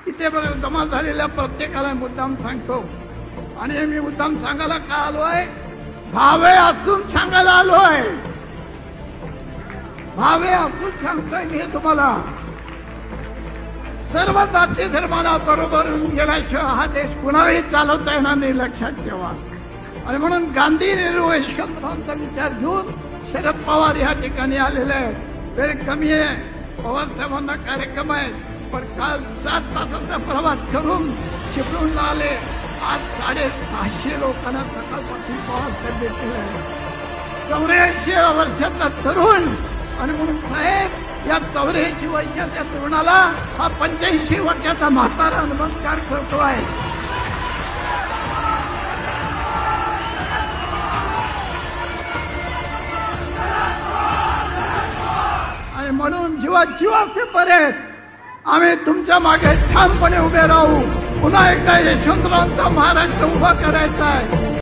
इथे जमा झालेल्या प्रत्येकाला मुद्दाम सांगतो आणि मी मुद्दाम सांगायला का आलोय? भावे असून सांगायला आलोय, भावे असून सांगतोय मी तुम्हाला. सर्व जाती धर्माला बरोबर गेल्याशिवाय हा देश कुणालाही चालवता येणार नाही, लक्षात ठेवा. आणि म्हणून गांधी, नेहरू, यशवंतरावांचा विचार घेऊन शरद पवार या ठिकाणी आलेले आहेत. वेळ कमी आहे, पवार साहेबांना कार्यक्रम आहे, पण काल 7 तासाचा प्रवास करून चिपळूणला आले. आज 650 लोकांना सकाळपासून पवार साहेब भेटले. 84 वर्षाचा तरुण. आणि म्हणून साहेब, या 84 वर्षाच्या तरुणाला हा 85 वर्षाचा म्हातारा नमस्कार करतो आहे. आणि म्हणून जीवाचे पर्यंत आम्ही तुमच्या मागे ठामपणे उभे राहू. पुन्हा एकदा यशवंतरावांचा महाराष्ट्र उभा करायचा आहे.